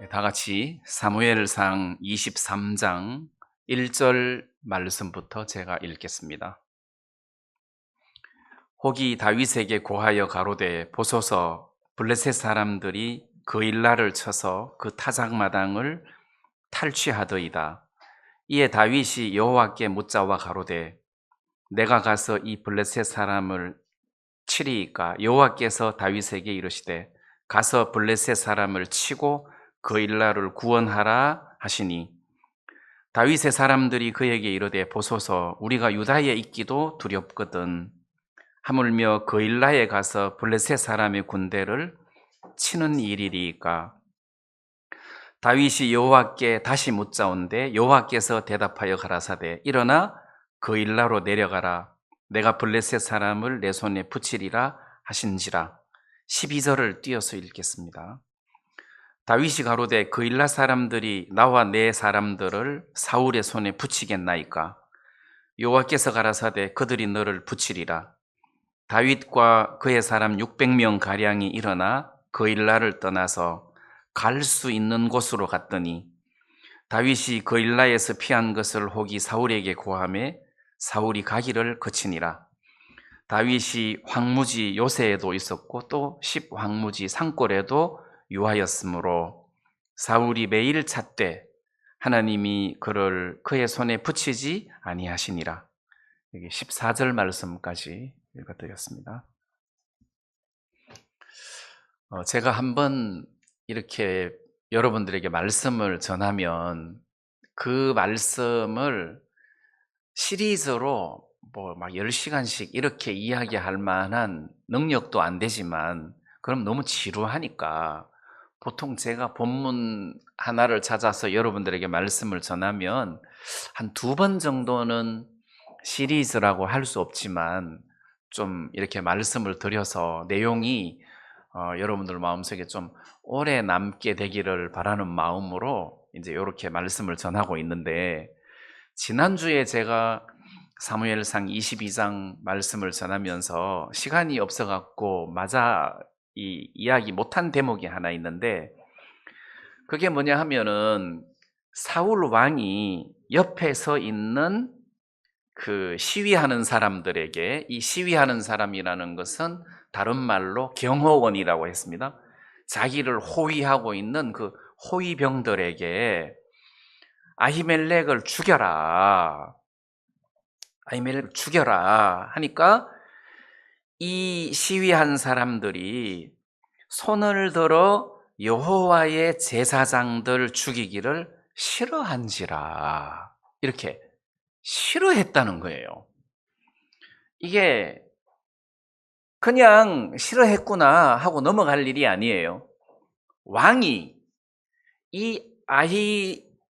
다 같이 사무엘상 23장 1절 말씀부터 제가 읽겠습니다. 혹이 다윗에게 고하여 가로되 보소서 블레셋 사람들이 그일라를 쳐서 그 타작마당을 탈취하더이다. 이에 다윗이 여호와께 묻자와 가로되 내가 가서 이 블레셋 사람을 치리이까? 여호와께서 다윗에게 이르시되 가서 블레셋 사람을 치고 그일라를 구원하라 하시니 다윗의 사람들이 그에게 이르되 보소서 우리가 유다에 있기도 두렵거든 하물며 그일라에 가서 블레셋 사람의 군대를 치는 일이리이까? 다윗이 여호와께 다시 묻자온데 여호와께서 대답하여 가라사대 일어나 그일라로 내려가라. 내가 블레셋 사람을 내 손에 붙이리라 하신지라. 12절을 띄어서 읽겠습니다. 다윗이 가로되 그일라 사람들이 나와 내 사람들을 사울의 손에 붙이겠나이까? 여호와께서 가라사대 그들이 너를 붙이리라. 다윗과 그의 사람 600명 가량이 일어나 그일라를 떠나서 갈 수 있는 곳으로 갔더니 다윗이 그일라에서 피한 것을 혹이 사울에게 고하매 사울이 가기를 그치니라. 다윗이 황무지 요새에도 있었고 또 십황무지 산골에도 유하였으므로 사울이 매일 찾되 하나님이 그를 그의 손에 붙이지 아니하시니라. 여기 14절 말씀까지 읽어드렸습니다. 제가 한번 이렇게 여러분들에게 말씀을 전하면 그 말씀을 시리즈로 막 10시간씩 이렇게 이야기할 만한 능력도 안 되지만 그럼 너무 지루하니까 보통 제가 본문 하나를 찾아서 여러분들에게 말씀을 전하면 한 2번 정도는 시리즈라고 할 수 없지만 좀 이렇게 말씀을 드려서 내용이 여러분들 마음속에 좀 오래 남게 되기를 바라는 마음으로 이제 이렇게 말씀을 전하고 있는데 지난주에 제가 사무엘상 22장 말씀을 전하면서 시간이 없어갖고 이야기 못한 대목이 하나 있는데 그게 뭐냐 하면은 사울 왕이 옆에 서 있는 그 시위하는 사람들에게 이 시위하는 사람이라는 것은 다른 말로 경호원이라고 했습니다. 자기를 호위하고 있는 그 호위병들에게 아히멜렉을 죽여라. 아히멜렉을 죽여라 하니까 이 시위한 사람들이 손을 들어 여호와의 제사장들 죽이기를 싫어한지라. 이렇게 싫어했다는 거예요. 이게 그냥 싫어했구나 하고 넘어갈 일이 아니에요. 왕이 이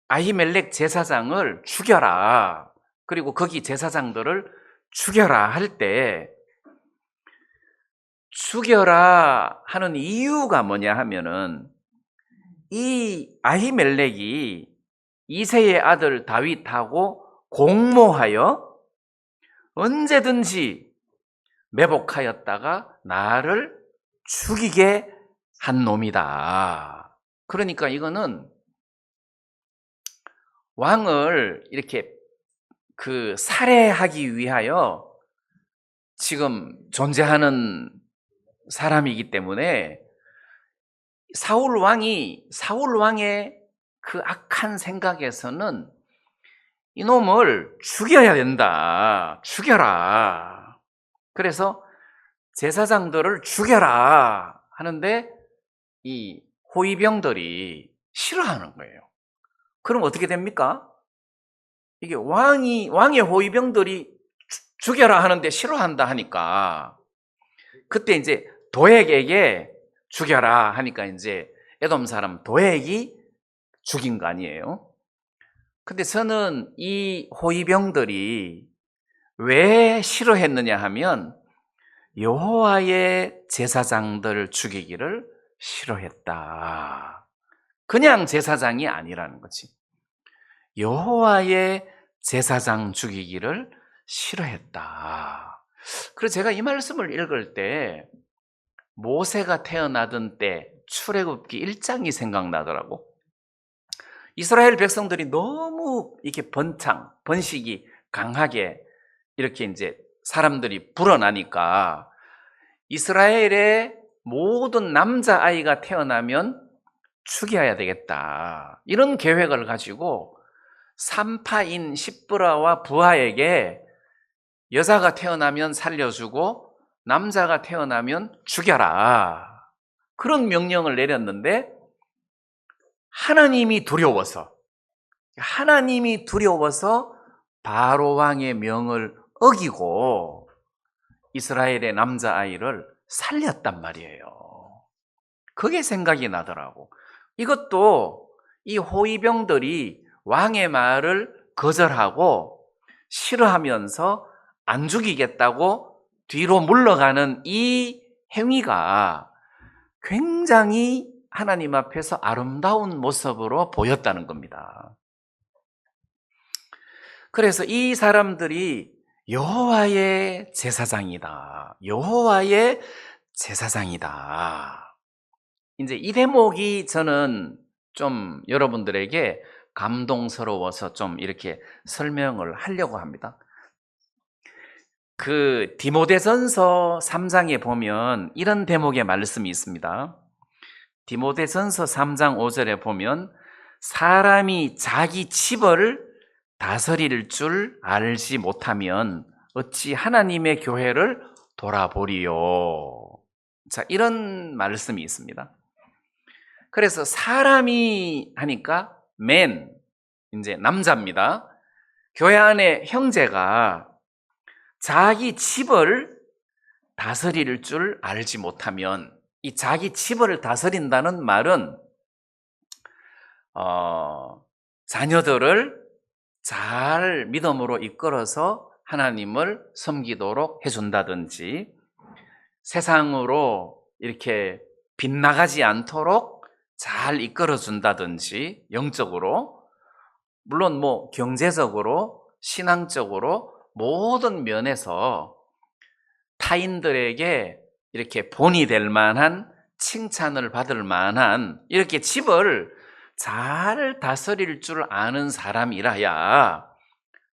아히멜렉 제사장을 죽여라. 그리고 거기 제사장들을 죽여라 할 때 죽여라 하는 이유가 뭐냐 하면은 이 아히멜렉이 이새의 아들 다윗하고 공모하여 언제든지 매복하였다가 나를 죽이게 한 놈이다. 그러니까 이거는 왕을 이렇게 그 살해하기 위하여 지금 존재하는 사람이기 때문에 사울 왕의 그 악한 생각에서는 이놈을 죽여야 된다. 죽여라. 그래서 제사장들을 죽여라 하는데 이 호위병들이 싫어하는 거예요. 그럼 어떻게 됩니까? 이게 왕의 호위병들이 죽여라 하는데 싫어한다 하니까 그때 이제 도액에게 죽여라 하니까 이제 에돔 사람 도액이 죽인 거 아니에요? 근데 저는 이 호위병들이 왜 싫어했느냐 하면 여호와의 제사장들 죽이기를 싫어했다. 그냥 제사장이 아니라는 거지. 여호와의 제사장 죽이기를 싫어했다. 그래서 제가 이 말씀을 읽을 때 모세가 태어나던 때 출애굽기 1장이 생각나더라고. 이스라엘 백성들이 너무 이렇게 번식이 강하게 이렇게 이제 사람들이 불어나니까 이스라엘의 모든 남자아이가 태어나면 죽여야 되겠다. 이런 계획을 가지고 산파인 십브라와 부하에게 여자가 태어나면 살려주고 남자가 태어나면 죽여라. 그런 명령을 내렸는데 하나님이 두려워서 바로 왕의 명을 어기고 이스라엘의 남자아이를 살렸단 말이에요. 그게 생각이 나더라고. 이것도 이 호위병들이 왕의 말을 거절하고 싫어하면서 안 죽이겠다고 뒤로 물러가는 이 행위가 굉장히 하나님 앞에서 아름다운 모습으로 보였다는 겁니다. 그래서 이 사람들이 여호와의 제사장이다. 여호와의 제사장이다. 이제 이 대목이 저는 좀 여러분들에게 감동스러워서 좀 이렇게 설명을 하려고 합니다. 그 디모데전서 3장에 보면 이런 대목의 말씀이 있습니다. 디모데전서 3장 5절에 보면 사람이 자기 집을 다스릴 줄 알지 못하면 어찌 하나님의 교회를 돌아보리요. 자, 이런 말씀이 있습니다. 그래서 사람이 하니까 이제 남자입니다. 교회 안에 형제가 자기 집을 다스릴 줄 알지 못하면, 이 자기 집을 다스린다는 말은 자녀들을 잘 믿음으로 이끌어서 하나님을 섬기도록 해준다든지, 세상으로 이렇게 빗나가지 않도록 잘 이끌어준다든지, 영적으로, 물론 뭐 경제적으로, 신앙적으로 모든 면에서 타인들에게 이렇게 본이 될 만한, 칭찬을 받을 만한 이렇게 집을 잘 다스릴 줄 아는 사람이라야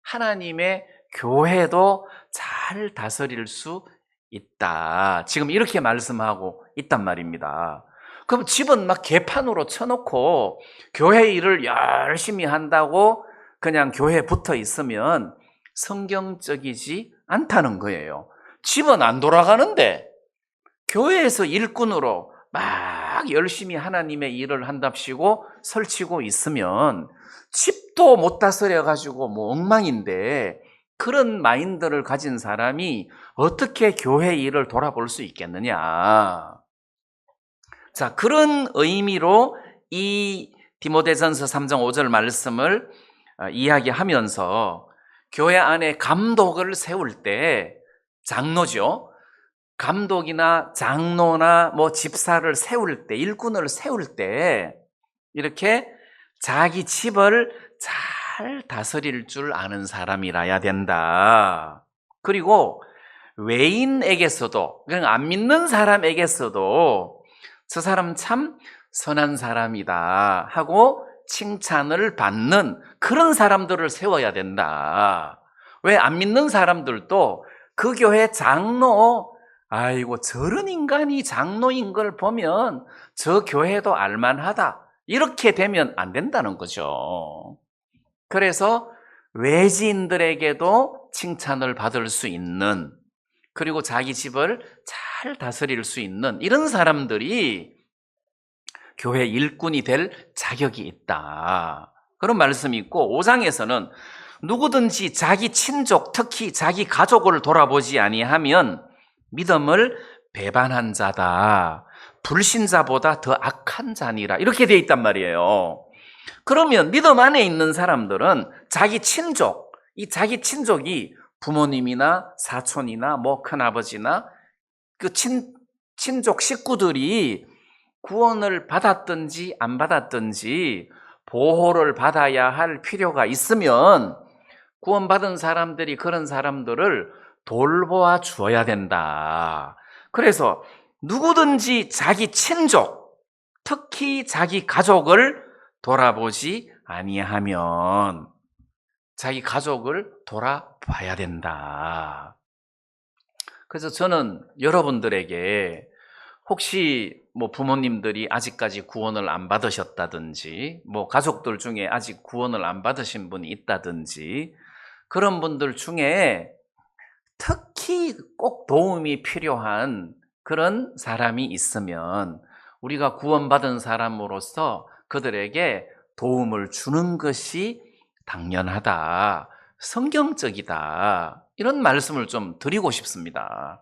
하나님의 교회도 잘 다스릴 수 있다. 지금 이렇게 말씀하고 있단 말입니다. 그럼 집은 막 개판으로 쳐놓고 교회 일을 열심히 한다고 그냥 교회에 붙어 있으면 성경적이지 않다는 거예요. 집은 안 돌아가는데 교회에서 일꾼으로 막 열심히 하나님의 일을 한답시고 설치고 있으면 집도 못 다스려가지고 뭐 엉망인데, 그런 마인드를 가진 사람이 어떻게 교회 일을 돌아볼 수 있겠느냐. 자, 그런 의미로 이 디모데전서 3장 5절 말씀을 이야기하면서 교회 안에 감독을 세울 때, 장로죠, 감독이나 장로나 뭐 집사를 세울 때, 일꾼을 세울 때 이렇게 자기 집을 잘 다스릴 줄 아는 사람이라야 된다. 그리고 외인에게서도, 그냥 안 믿는 사람에게서도 저 사람 참 선한 사람이다 하고 칭찬을 받는 그런 사람들을 세워야 된다. 왜 안 믿는 사람들도 그 교회 장로, 아이고 저런 인간이 장로인 걸 보면 저 교회도 알만하다, 이렇게 되면 안 된다는 거죠. 그래서 외지인들에게도 칭찬을 받을 수 있는, 그리고 자기 집을 잘 다스릴 수 있는 이런 사람들이 교회 일꾼이 될 자격이 있다, 그런 말씀이 있고, 5장에서는 누구든지 자기 친족, 특히 자기 가족을 돌아보지 아니하면 믿음을 배반한 자다, 불신자보다 더 악한 자니라, 이렇게 돼 있단 말이에요. 그러면 믿음 안에 있는 사람들은 자기 친족, 이 자기 친족이 부모님이나 사촌이나 뭐 큰아버지나 그 친족 식구들이 구원을 받았든지 안 받았든지 보호를 받아야 할 필요가 있으면 구원받은 사람들이 그런 사람들을 돌보아 주어야 된다. 그래서 누구든지 자기 친족, 특히 자기 가족을 돌아보지 아니하면 자기 가족을 돌아봐야 된다. 그래서 저는 여러분들에게 혹시 뭐 부모님들이 아직까지 구원을 안 받으셨다든지, 뭐 가족들 중에 아직 구원을 안 받으신 분이 있다든지, 그런 분들 중에 특히 꼭 도움이 필요한 그런 사람이 있으면 우리가 구원받은 사람으로서 그들에게 도움을 주는 것이 당연하다, 성경적이다, 이런 말씀을 좀 드리고 싶습니다.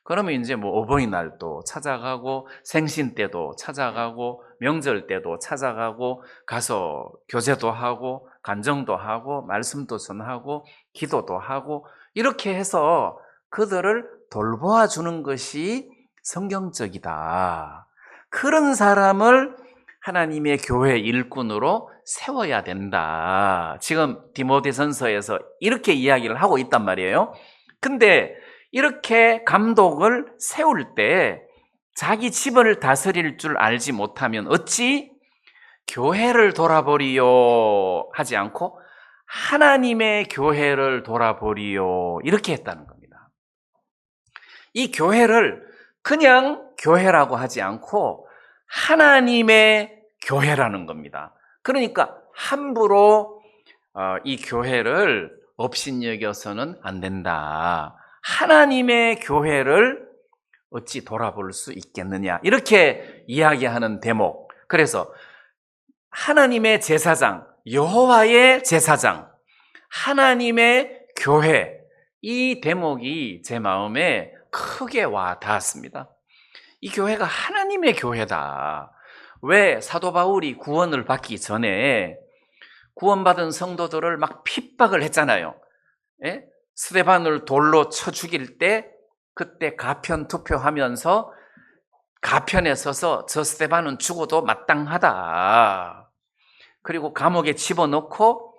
그러면 이제 뭐 어버이날도 찾아가고 생신 때도 찾아가고 명절 때도 찾아가고 가서 교제도 하고 간정도 하고 말씀도 전하고 기도도 하고 이렇게 해서 그들을 돌보아 주는 것이 성경적이다. 그런 사람을 하나님의 교회 일꾼으로 세워야 된다. 지금 디모데전서에서 이렇게 이야기를 하고 있단 말이에요. 근데 이렇게 감독을 세울 때 자기 집을 다스릴 줄 알지 못하면 어찌 교회를 돌아보리요 하지 않고 하나님의 교회를 돌아보리요 이렇게 했다는 겁니다. 이 교회를 그냥 교회라고 하지 않고 하나님의 교회라는 겁니다. 그러니까 함부로 이 교회를 업신여겨서는 안 된다. 하나님의 교회를 어찌 돌아볼 수 있겠느냐 이렇게 이야기하는 대목. 그래서 하나님의 제사장, 여호와의 제사장, 하나님의 교회, 이 대목이 제 마음에 크게 와 닿았습니다. 이 교회가 하나님의 교회다. 왜 사도 바울이 구원을 받기 전에 구원받은 성도들을 막 핍박을 했잖아요. 예? 스데반을 돌로 쳐 죽일 때 그때 가편 투표하면서 가편에 서서 저 스데반은 죽어도 마땅하다. 그리고 감옥에 집어넣고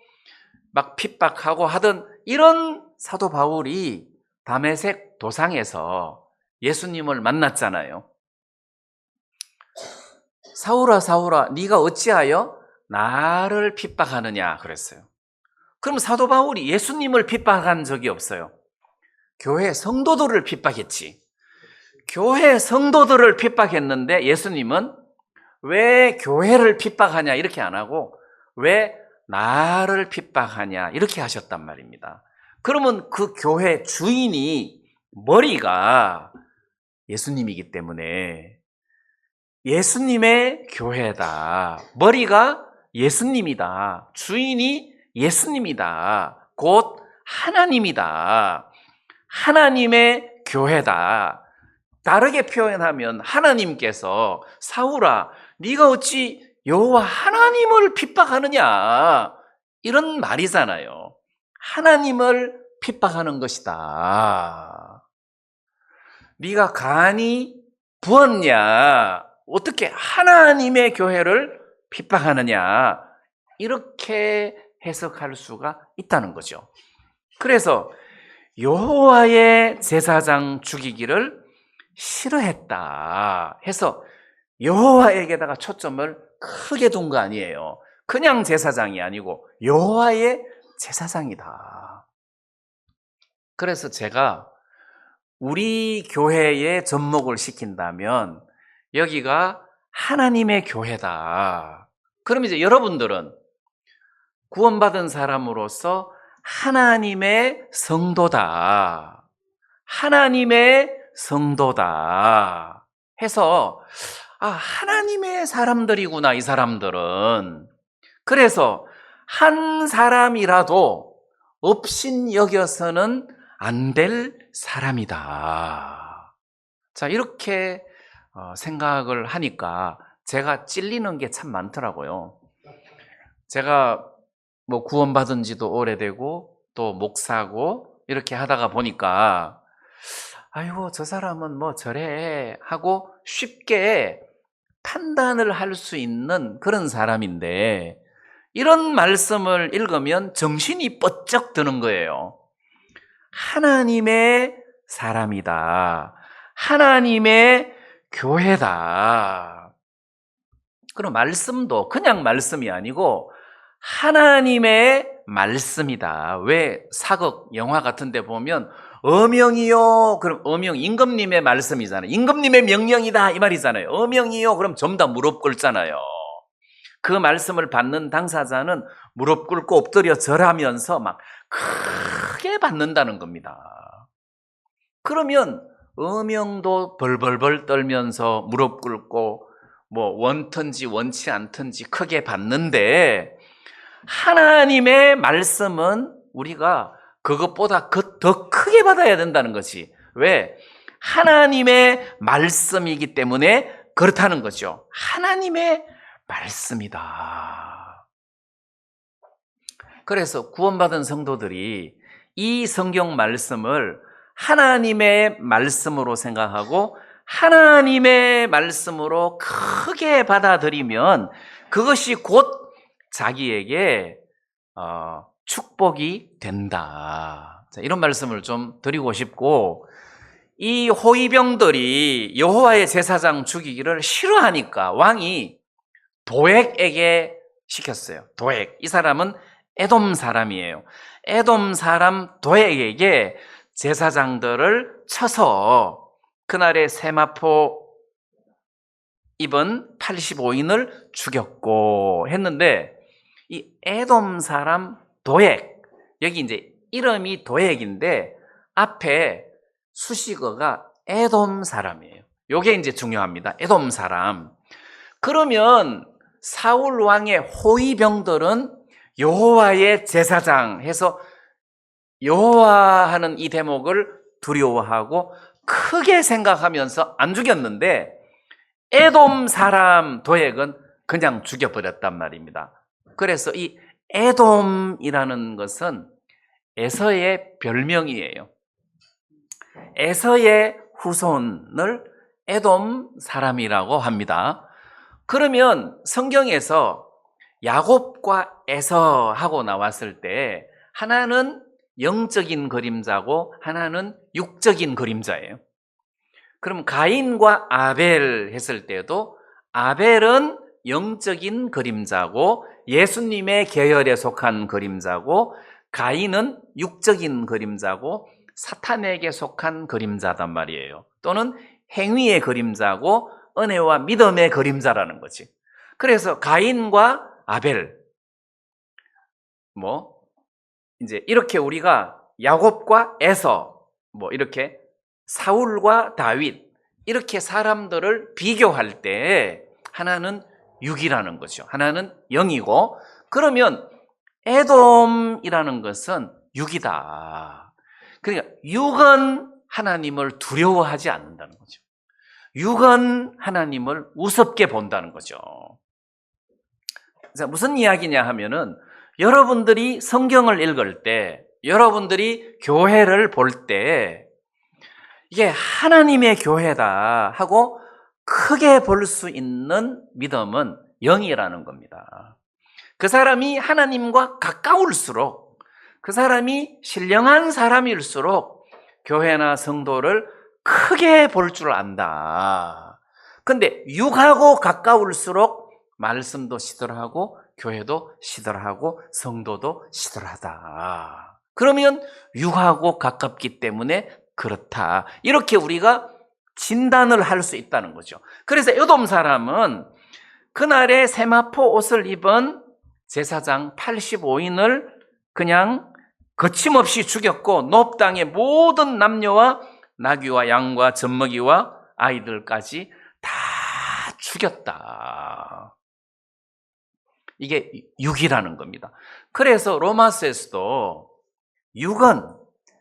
막 핍박하고 하던 이런 사도 바울이 다메섹 도상에서 예수님을 만났잖아요. 사울아 사울아 네가 어찌하여 나를 핍박하느냐 그랬어요. 그럼 사도 바울이 예수님을 핍박한 적이 없어요. 교회 성도들을 핍박했지. 교회 성도들을 핍박했는데 예수님은 왜 교회를 핍박하냐 이렇게 안 하고 왜 나를 핍박하냐 이렇게 하셨단 말입니다. 그러면 그 교회 주인이 머리가 예수님이기 때문에 예수님의 교회다. 머리가 예수님이다. 주인이 예수님이다. 곧 하나님이다. 하나님의 교회다. 다르게 표현하면 하나님께서 사울아 네가 어찌 여호와 하나님을 핍박하느냐 이런 말이잖아요. 하나님을 핍박하는 것이다. 네가 간이 부었냐 어떻게 하나님의 교회를 핍박하느냐 이렇게 해석할 수가 있다는 거죠. 그래서 여호와의 제사장 죽이기를 싫어했다 해서 여호와에게다가 초점을 크게 둔 거 아니에요. 그냥 제사장이 아니고 여호와의 제사장이다. 그래서 제가 우리 교회에 접목을 시킨다면 여기가 하나님의 교회다. 그럼 이제 여러분들은 구원받은 사람으로서 하나님의 성도다. 하나님의 성도다. 해서 하나님의 사람들이구나 이 사람들은. 그래서 한 사람이라도 업신 여겨서는 안 될 사람이다. 자, 이렇게 생각을 하니까 제가 찔리는 게 참 많더라고요. 제가 뭐 구원받은 지도 오래되고 또 목사고 이렇게 하다가 보니까 아이고 저 사람은 뭐 저래 하고 쉽게 판단을 할 수 있는 그런 사람인데 이런 말씀을 읽으면 정신이 번쩍 드는 거예요. 하나님의 사람이다. 하나님의 교회다. 그럼 말씀도 그냥 말씀이 아니고 하나님의 말씀이다. 왜 사극 영화 같은 데 보면 어명이요. 그럼 어명 임금님의 말씀이잖아요. 임금님의 명령이다 이 말이잖아요. 어명이요. 그럼 전부 다 무릎 꿇잖아요. 그 말씀을 받는 당사자는 무릎 꿇고 엎드려 절하면서 막 크게 받는다는 겁니다. 그러면 어명도 벌벌벌 떨면서 무릎 꿇고 뭐 원턴지 원치 않던지 크게 받는데 하나님의 말씀은 우리가 그것보다 더 크게 받아야 된다는 것이 왜? 하나님의 말씀이기 때문에 그렇다는 거죠. 하나님의 말씀이다. 그래서 구원받은 성도들이 이 성경 말씀을 하나님의 말씀으로 생각하고 하나님의 말씀으로 크게 받아들이면 그것이 곧 자기에게 축복이 된다. 자, 이런 말씀을 좀 드리고 싶고, 이 호위병들이 여호와의 제사장 죽이기를 싫어하니까 왕이 도액에게 시켰어요. 도액. 이 사람은 에돔 사람이에요. 에돔 사람 도액에게 제사장들을 쳐서 그날의 세마포 입은 85인을 죽였고 했는데, 이 에돔 사람 도액, 여기 이제 이름이 도액인데 앞에 수식어가 에돔 사람이에요. 요게 이제 중요합니다. 에돔 사람. 그러면 사울 왕의 호위병들은 여호와의 제사장 해서 여호와 하는 이 대목을 두려워하고 크게 생각하면서 안 죽였는데 에돔 사람 도액은 그냥 죽여버렸단 말입니다. 그래서 이 에돔이라는 것은 에서의 별명이에요. 에서의 후손을 에돔 사람이라고 합니다. 그러면 성경에서 야곱과 에서 하고 나왔을 때 하나는 영적인 그림자고 하나는 육적인 그림자예요. 그럼 가인과 아벨 했을 때도 아벨은 영적인 그림자고 예수님의 계열에 속한 그림자고 가인은 육적인 그림자고 사탄에게 속한 그림자단 말이에요. 또는 행위의 그림자고 은혜와 믿음의 그림자라는 거지. 그래서 가인과 아벨 이제 이렇게 우리가 야곱과 에서 이렇게 사울과 다윗 이렇게 사람들을 비교할 때 하나는 육이라는 거죠. 하나는 영이고, 그러면 에돔이라는 것은 육이다. 그러니까 육은 하나님을 두려워하지 않는다는 거죠. 육은 하나님을 우습게 본다는 거죠. 자, 무슨 이야기냐 하면은 여러분들이 성경을 읽을 때, 여러분들이 교회를 볼 때 이게 하나님의 교회다 하고 크게 볼 수 있는 믿음은 영이라는 겁니다. 그 사람이 하나님과 가까울수록, 그 사람이 신령한 사람일수록 교회나 성도를 크게 볼 줄 안다. 근데 육하고 가까울수록 말씀도 시들하고 교회도 시들하고 성도도 시들하다. 그러면 육하고 가깝기 때문에 그렇다. 이렇게 우리가 진단을 할 수 있다는 거죠. 그래서 에돔 사람은 그날에 세마포 옷을 입은 제사장 85인을 그냥 거침없이 죽였고 놉 땅의 모든 남녀와 나귀와 양과 젖먹이와 아이들까지 다 죽였다. 이게 육이라는 겁니다. 그래서 로마서에서도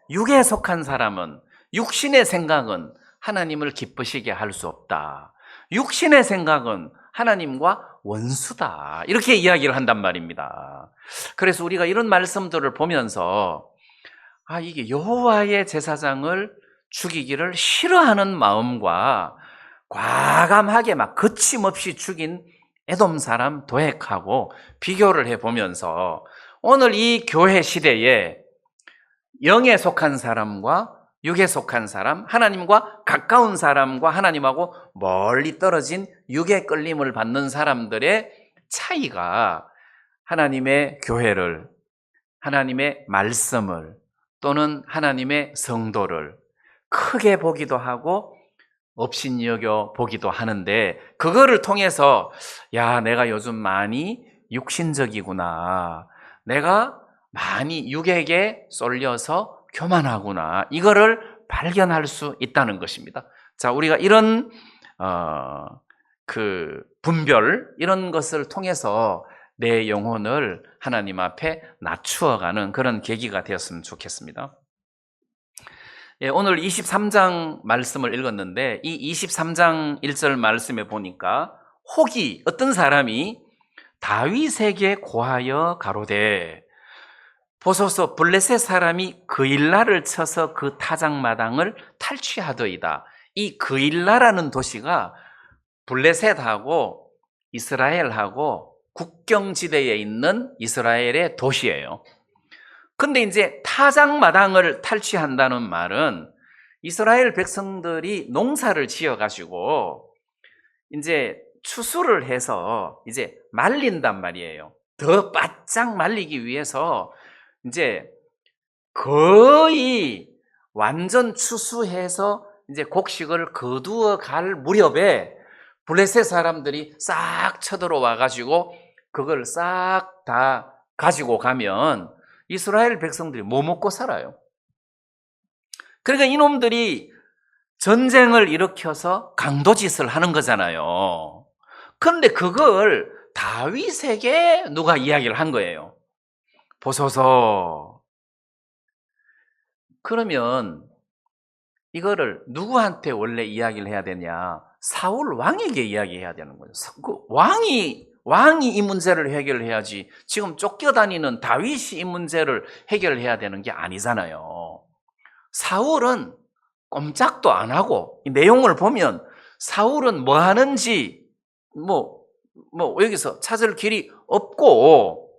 육에 속한 사람은, 육신의 생각은 하나님을 기쁘시게 할 수 없다. 육신의 생각은 하나님과 원수다. 이렇게 이야기를 한단 말입니다. 그래서 우리가 이런 말씀들을 보면서 이게 여호와의 제사장을 죽이기를 싫어하는 마음과 과감하게 막 거침없이 죽인 에돔 사람 도액하고 비교를 해보면서 오늘 이 교회 시대에 영에 속한 사람과 육에 속한 사람, 하나님과 가까운 사람과 하나님하고 멀리 떨어진 육의 끌림을 받는 사람들의 차이가 하나님의 교회를, 하나님의 말씀을, 또는 하나님의 성도를 크게 보기도 하고 업신여겨 보기도 하는데, 그거를 통해서 야, 내가 요즘 많이 육신적이구나, 내가 많이 육에게 쏠려서 교만하구나, 이거를 발견할 수 있다는 것입니다. 자, 우리가 이런 분별, 이런 것을 통해서 내 영혼을 하나님 앞에 낮추어가는 그런 계기가 되었으면 좋겠습니다. 예, 오늘 23장 말씀을 읽었는데, 이 23장 1절 말씀에 보니까 혹이, 어떤 사람이 다윗에게 고하여 가로되, 보소서 블레셋 사람이 그일라를 쳐서 그 타작마당을 탈취하더이다. 이 그일라라는 도시가 블레셋하고 이스라엘하고 국경지대에 있는 이스라엘의 도시예요. 근데 이제 타작마당을 탈취한다는 말은 이스라엘 백성들이 농사를 지어가지고 이제 추수를 해서 이제 말린단 말이에요. 더 바짝 말리기 위해서 이제 거의 완전 추수해서 이제 곡식을 거두어 갈 무렵에 블레셋 사람들이 싹 쳐들어와 가지고 그걸 싹 다 가지고 가면 이스라엘 백성들이 뭐 먹고 살아요? 그러니까 이놈들이 전쟁을 일으켜서 강도짓을 하는 거잖아요. 그런데 그걸 다윗에게 누가 이야기를 한 거예요. 보소서. 그러면 이거를 누구한테 원래 이야기를 해야 되냐? 사울 왕에게 이야기해야 되는 거예요. 왕이 이 문제를 해결해야지, 지금 쫓겨다니는 다윗이 이 문제를 해결해야 되는 게 아니잖아요. 사울은 꼼짝도 안 하고, 이 내용을 보면 사울은 뭐 하는지 여기서 찾을 길이 없고,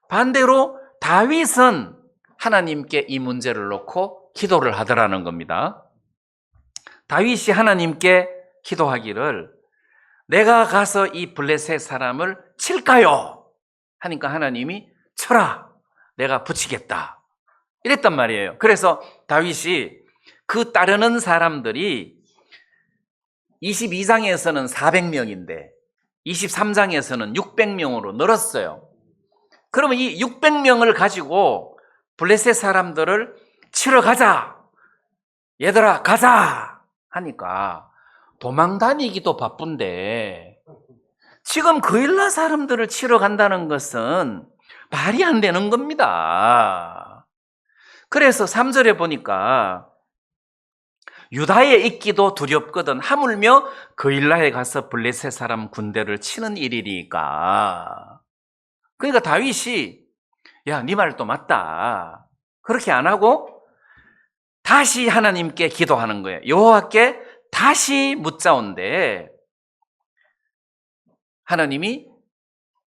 반대로 다윗은 하나님께 이 문제를 놓고 기도를 하더라는 겁니다. 다윗이 하나님께 기도하기를, 내가 가서 이 블레셋 사람을 칠까요? 하니까 하나님이 쳐라, 내가 붙이겠다, 이랬단 말이에요. 그래서 다윗이 그 따르는 사람들이 22장에서는 400명인데 23장에서는 600명으로 늘었어요. 그러면 이 600명을 가지고 블레셋 사람들을 치러 가자, 얘들아 가자 하니까 도망 다니기도 바쁜데 지금 그일라 사람들을 치러 간다는 것은 말이 안 되는 겁니다. 그래서 3절에 보니까 유다에 있기도 두렵거든, 하물며 그일라에 가서 블레셋 사람 군대를 치는 일이니까. 그러니까 다윗이 야, 네 말도 맞다, 그렇게 안 하고 다시 하나님께 기도하는 거예요. 여호와께 다시 묻자온데, 하나님이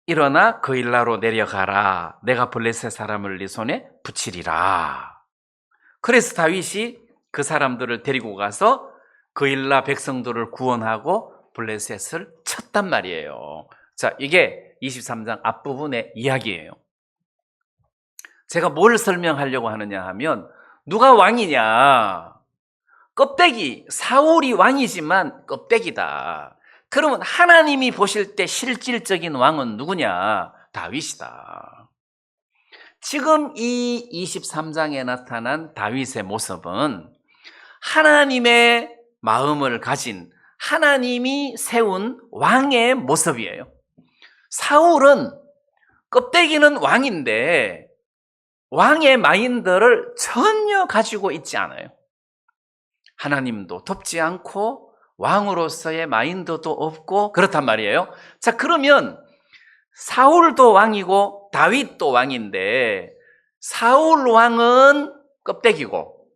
일어나 그일라로 내려가라, 내가 블레셋 사람을 네 손에 붙이리라. 그래서 다윗이 그 사람들을 데리고 가서 그일라 백성들을 구원하고 블레셋을 쳤단 말이에요. 자, 이게 23장 앞부분의 이야기예요. 제가 뭘 설명하려고 하느냐 하면, 누가 왕이냐? 껍데기, 사울이 왕이지만 껍데기다. 그러면 하나님이 보실 때 실질적인 왕은 누구냐? 다윗이다. 지금 이 23장에 나타난 다윗의 모습은 하나님의 마음을 가진, 하나님이 세운 왕의 모습이에요. 사울은 껍데기는 왕인데 왕의 마인드를 전혀 가지고 있지 않아요. 하나님도 덮지 않고 왕으로서의 마인드도 없고 그렇단 말이에요. 자, 그러면 사울도 왕이고 다윗도 왕인데, 사울 왕은 껍데기고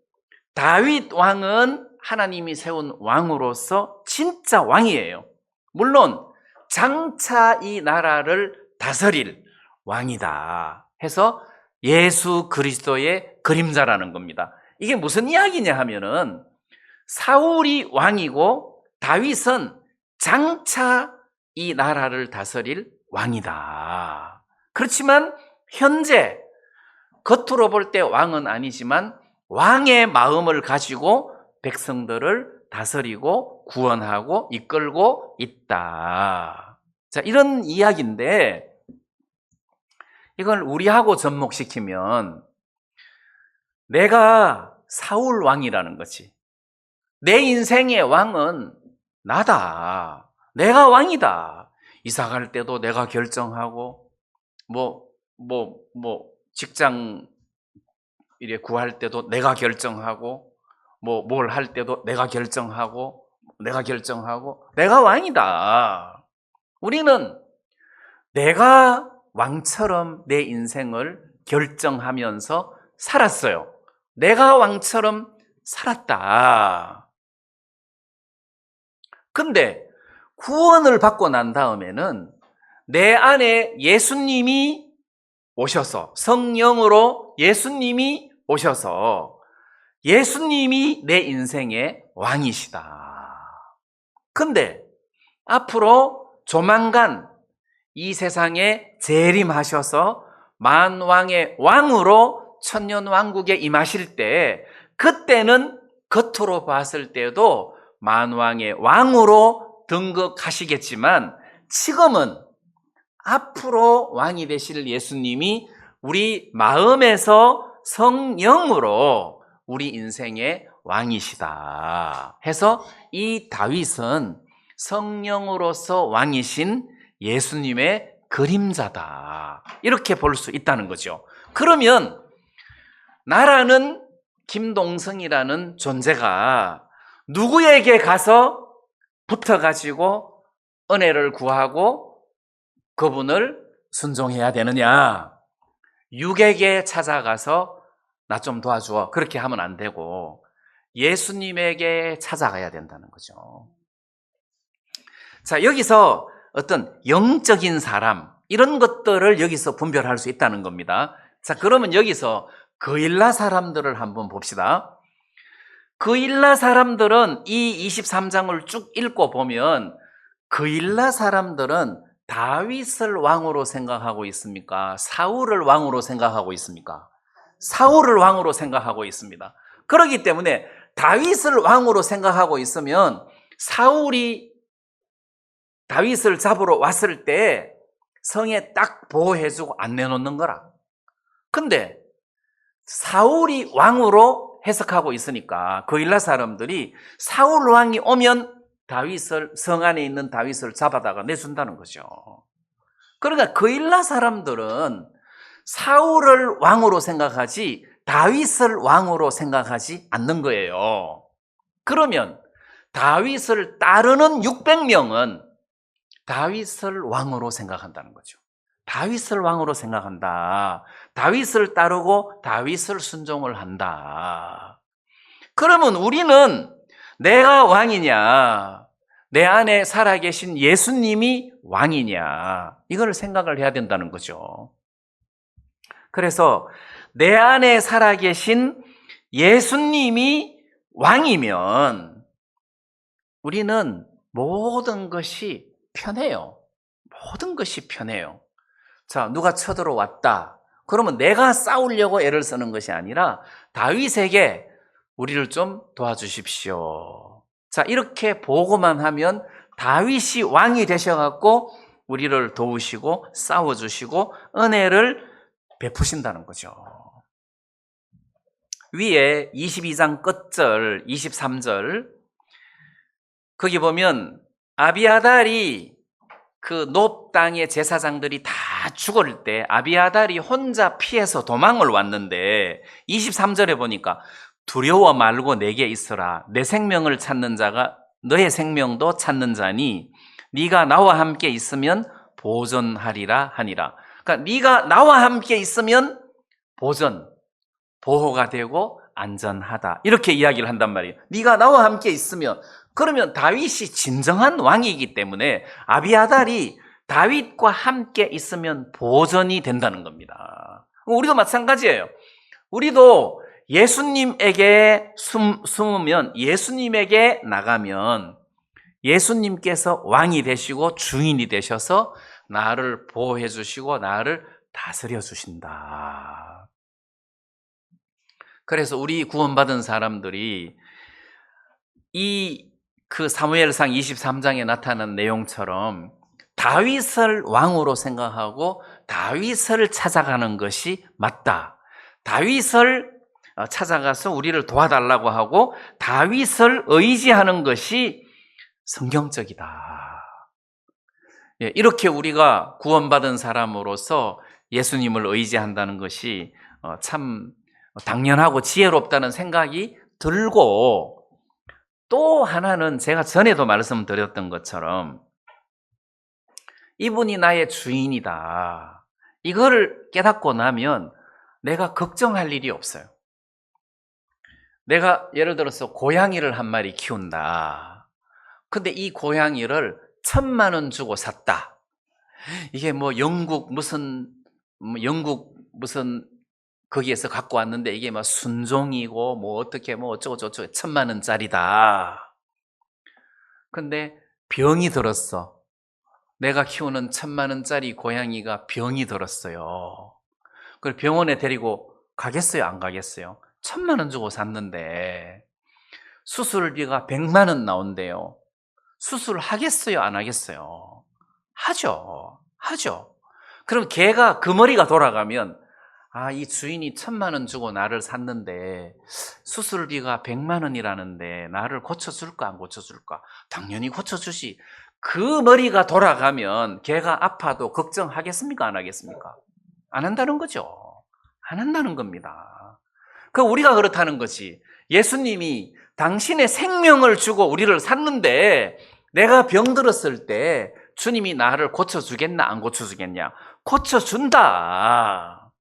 다윗 왕은 하나님이 세운 왕으로서 진짜 왕이에요. 물론 장차 이 나라를 다스릴 왕이다 해서 예수 그리스도의 그림자라는 겁니다. 이게 무슨 이야기냐 하면은, 사울이 왕이고 다윗은 장차 이 나라를 다스릴 왕이다. 그렇지만 현재 겉으로 볼 때 왕은 아니지만 왕의 마음을 가지고 백성들을 다스리고 구원하고 이끌고 있다. 자, 이런 이야기인데 이걸 우리하고 접목시키면 내가 사울 왕이라는 거지. 내 인생의 왕은 나다. 내가 왕이다. 이사 갈 때도 내가 결정하고 직장 이래 구할 때도 내가 결정하고 뭘 할 때도 내가 결정하고 내가 왕이다. 우리는 내가 왕처럼 내 인생을 결정하면서 살았어요. 내가 왕처럼 살았다. 근데 구원을 받고 난 다음에는 내 안에 예수님이 오셔서 성령으로 예수님이 오셔서 예수님이 내 인생의 왕이시다. 근데 앞으로 조만간 이 세상에 재림하셔서 만왕의 왕으로 천년왕국에 임하실 때 그때는 겉으로 봤을 때도 만왕의 왕으로 등극하시겠지만 지금은 앞으로 왕이 되실 예수님이 우리 마음에서 성령으로 우리 인생의 왕이시다 해서 이 다윗은 성령으로서 왕이신 예수님의 그림자다 이렇게 볼 수 있다는 거죠. 그러면 나라는 김동성이라는 존재가 누구에게 가서 붙어가지고 은혜를 구하고 그분을 순종해야 되느냐? 육에게 찾아가서 나 좀 도와줘. 그렇게 하면 안 되고 예수님에게 찾아가야 된다는 거죠. 자, 여기서 어떤 영적인 사람 이런 것들을 여기서 분별할 수 있다는 겁니다. 자, 그러면 여기서 그일라 사람들을 한번 봅시다. 그일라 사람들은 이 23장을 쭉 읽고 보면 그일라 사람들은 다윗을 왕으로 생각하고 있습니까? 사울을 왕으로 생각하고 있습니까? 사울을 왕으로 생각하고 있습니다. 그렇기 때문에 다윗을 왕으로 생각하고 있으면 사울이 다윗을 잡으러 왔을 때 성에 딱 보호해주고 안 내놓는 거라. 근데 사울이 왕으로 해석하고 있으니까 그일라 사람들이 사울 왕이 오면 다윗을 성 안에 있는 다윗을 잡아다가 내준다는 거죠. 그러니까 그일라 사람들은 사울을 왕으로 생각하지 다윗을 왕으로 생각하지 않는 거예요. 그러면 다윗을 따르는 600명은 다윗을 왕으로 생각한다는 거죠. 다윗을 왕으로 생각한다. 다윗을 따르고 다윗을 순종을 한다. 그러면 우리는 내가 왕이냐, 내 안에 살아계신 예수님이 왕이냐, 이걸 생각을 해야 된다는 거죠. 그래서 내 안에 살아계신 예수님이 왕이면 우리는 모든 것이 편해요. 모든 것이 편해요. 자, 누가 쳐들어왔다. 그러면 내가 싸우려고 애를 쓰는 것이 아니라 다윗에게 우리를 좀 도와주십시오. 자, 이렇게 보고만 하면 다윗이 왕이 되셔갖고 우리를 도우시고 싸워주시고 은혜를 베푸신다는 거죠. 위에 22장 끝절 23절 거기 보면 아비아달이 그 높 땅의 제사장들이 다 죽을 때 아비아달이 혼자 피해서 도망을 왔는데 23절에 보니까 두려워 말고 내게 있으라. 내 생명을 찾는 자가 너의 생명도 찾는 자니 네가 나와 함께 있으면 보존하리라 하니라. 그러니까 네가 나와 함께 있으면 보호가 되고 안전하다. 이렇게 이야기를 한단 말이에요. 네가 나와 함께 있으면. 그러면 다윗이 진정한 왕이기 때문에 아비아달이 다윗과 함께 있으면 보전이 된다는 겁니다. 우리도 마찬가지예요. 우리도 예수님에게 숨으면, 예수님에게 나가면 예수님께서 왕이 되시고 주인이 되셔서 나를 보호해 주시고 나를 다스려 주신다. 그래서 우리 구원받은 사람들이 그 사무엘상 23장에 나타난 내용처럼 다윗을 왕으로 생각하고 다윗을 찾아가는 것이 맞다. 다윗을 찾아가서 우리를 도와달라고 하고 다윗을 의지하는 것이 성경적이다. 이렇게 우리가 구원받은 사람으로서 예수님을 의지한다는 것이 참 당연하고 지혜롭다는 생각이 들고, 또 하나는 제가 전에도 말씀드렸던 것처럼 이분이 나의 주인이다. 이거를 깨닫고 나면 내가 걱정할 일이 없어요. 내가 예를 들어서 고양이를 한 마리 키운다. 근데 이 고양이를 1,000만 원 주고 샀다. 이게 뭐 영국 무슨 거기에서 갖고 왔는데 이게 막 순종이고 뭐 어떻게 뭐 어쩌고 저쩌고 1,000만 원짜리다. 근데 병이 들었어. 내가 키우는 1,000만 원짜리 고양이가 병이 들었어요. 그걸 병원에 데리고 가겠어요? 안 가겠어요? 1,000만 원 주고 샀는데 수술비가 100만 원 나온대요. 수술하겠어요? 안 하겠어요? 하죠. 그럼 걔가 그 머리가 돌아가면, 이 주인이 1,000만 원 주고 나를 샀는데 수술비가 100만 원이라는데 나를 고쳐줄까 안 고쳐줄까? 당연히 고쳐주시. 그 머리가 돌아가면 걔가 아파도 걱정하겠습니까? 안 하겠습니까? 안 한다는 거죠. 안 한다는 겁니다. 우리가 그렇다는 거지. 예수님이 당신의 생명을 주고 우리를 샀는데 내가 병들었을 때 주님이 나를 고쳐주겠나 안 고쳐주겠냐? 고쳐준다.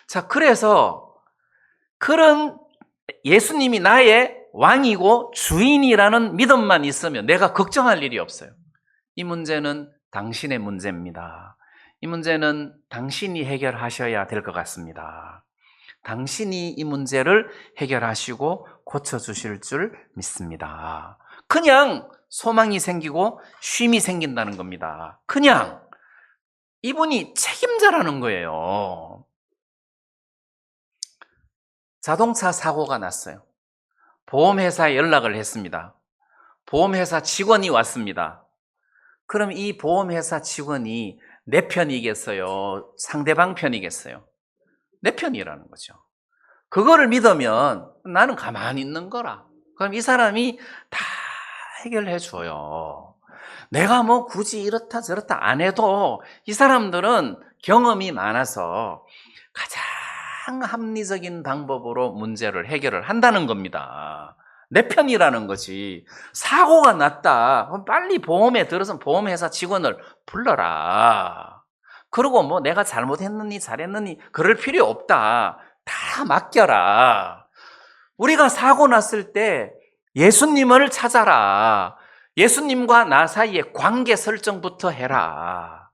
자, 그래서 그런 예수님이 나의 왕이고 주인이라는 믿음만 있으면 내가 걱정할 일이 없어요. 이 문제는 당신의 문제입니다. 이 문제는 당신이 해결하셔야 될 것 같습니다. 당신이 이 문제를 해결하시고 고쳐주실 줄 믿습니다. 그냥 소망이 생기고 쉼이 생긴다는 겁니다. 그냥 이분이 책임자라는 거예요. 자동차 사고가 났어요. 보험회사에 연락을 했습니다. 보험회사 직원이 왔습니다. 그럼 이 보험회사 직원이 내 편이겠어요? 상대방 편이겠어요? 내 편이라는 거죠. 그거를 믿으면 나는 가만히 있는 거라. 그럼 이 사람이 다 해결해 줘요. 내가 뭐 굳이 이렇다 저렇다 안 해도 이 사람들은 경험이 많아서 가장 합리적인 방법으로 문제를 해결을 한다는 겁니다. 내 편이라는 거지. 사고가 났다. 그럼 빨리 보험에 들어서 보험회사 직원을 불러라. 그리고 뭐 내가 잘못했느니 잘했느니 그럴 필요 없다. 다 맡겨라. 우리가 사고 났을 때 예수님을 찾아라. 예수님과 나 사이에 관계 설정부터 해라.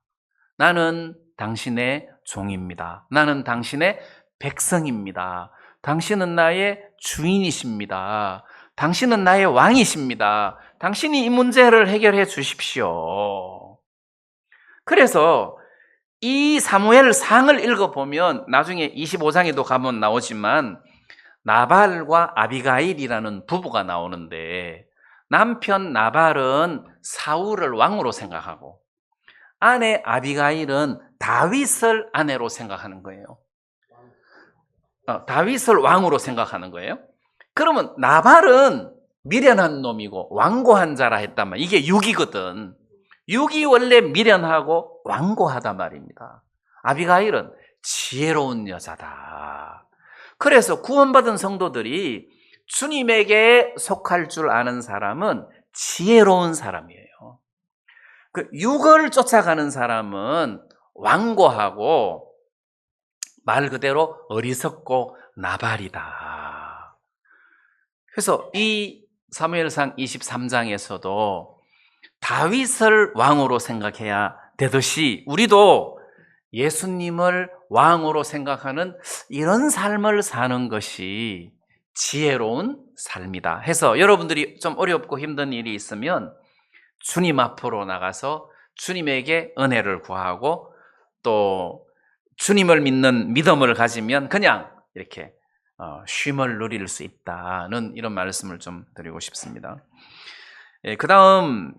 나는 당신의 종입니다. 나는 당신의 백성입니다. 당신은 나의 주인이십니다. 당신은 나의 왕이십니다. 당신이 이 문제를 해결해 주십시오. 그래서 이 사무엘상을 읽어보면 나중에 25장에도 가면 나오지만 나발과 아비가일이라는 부부가 나오는데, 남편 나발은 사울을 왕으로 생각하고 아내 아비가일은 다윗을 아내로 생각하는 거예요. 다윗을 왕으로 생각하는 거예요. 그러면 나발은 미련한 놈이고 완고한 자라 했단 말이에요. 이게 육이거든. 육이 원래 미련하고 완고하단 말입니다. 아비가일은 지혜로운 여자다. 그래서 구원받은 성도들이 주님에게 속할 줄 아는 사람은 지혜로운 사람이에요. 육을 쫓아가는 사람은 완고하고 말 그대로 어리석고 나발이다. 그래서 이 사무엘상 23장에서도 다윗을 왕으로 생각해야 되듯이 우리도 예수님을 왕으로 생각하는 이런 삶을 사는 것이 지혜로운 삶이다 해서, 여러분들이 좀 어렵고 힘든 일이 있으면 주님 앞으로 나가서 주님에게 은혜를 구하고 또 주님을 믿는 믿음을 가지면 그냥 이렇게 쉼을 누릴 수 있다는 이런 말씀을 좀 드리고 싶습니다. 그 다음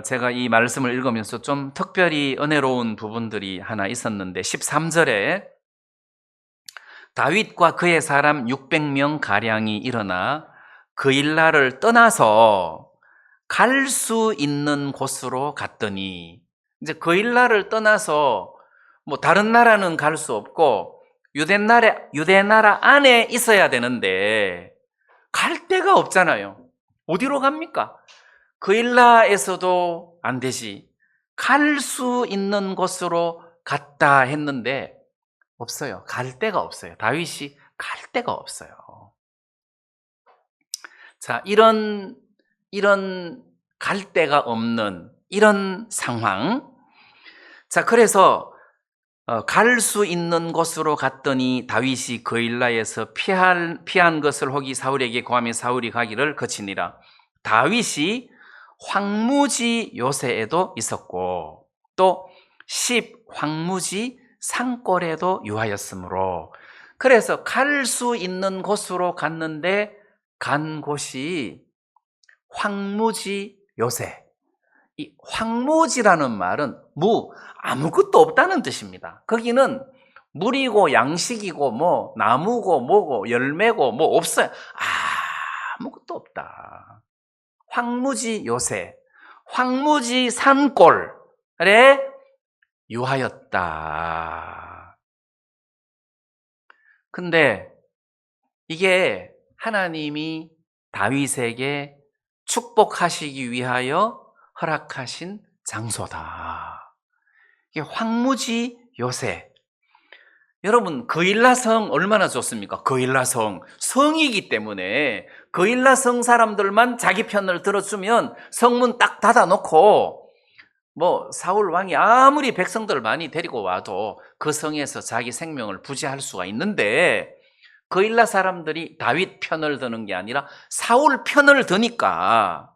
제가 이 말씀을 읽으면서 좀 특별히 은혜로운 부분들이 하나 있었는데 13절에 다윗과 그의 사람 600명 가량이 일어나 그일라를 떠나서 갈 수 있는 곳으로 갔더니, 이제 그일라를 떠나서 뭐 다른 나라는 갈 수 없고 유대나라 안에 있어야 되는데 갈 데가 없잖아요. 어디로 갑니까? 그일라에서도 안 되지. 갈 수 있는 곳으로 갔다 했는데 없어요. 갈 데가 없어요. 다윗이 갈 데가 없어요. 자, 이런 갈 데가 없는 이런 상황. 자, 그래서 갈 수 있는 곳으로 갔더니 다윗이 그일라에서 피한 것을 혹이 사울에게 고하며 사울이 가기를 거치니라. 다윗이 황무지 요새에도 있었고 또 황무지 산골에도 유하였으므로, 그래서 갈 수 있는 곳으로 갔는데 간 곳이 황무지 요새. 이 황무지라는 말은 아무것도 없다는 뜻입니다. 거기는 물이고 양식이고 뭐 나무고 뭐고 열매고 뭐 없어요. 아무것도 없다. 황무지 요새, 황무지 산골에 유하였다. 근데 이게 하나님이 다윗에게 축복하시기 위하여 허락하신 장소다. 이게 황무지 요새. 여러분, 그일라성 얼마나 좋습니까? 그일라성 성이기 때문에 그일라성 사람들만 자기 편을 들어주면 성문 딱 닫아놓고 뭐 사울 왕이 아무리 백성들 많이 데리고 와도 그 성에서 자기 생명을 부지할 수가 있는데, 그일라 사람들이 다윗 편을 드는 게 아니라 사울 편을 드니까